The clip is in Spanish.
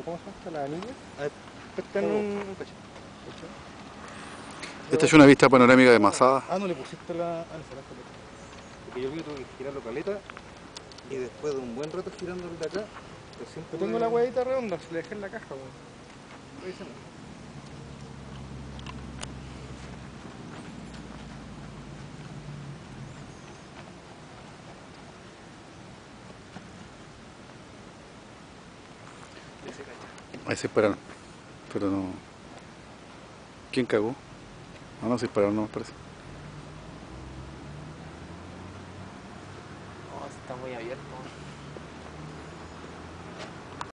¿cómo se llama esta? La anilla. Ah, Está en un coche. Esta es una vista panorámica de Masada. Ah, no le pusiste la... Ah, no, se la caleta. Porque yo tuve que girarlo caleta y después de un buen rato girándolo de acá, recién Yo tengo la huevita redonda, se la dejé en la caja, weón. Revisemos. Ahí se dispararon. Pero no. ¿Quién cagó? Ah, no, se dispararon, no me parece. No, está muy abierto.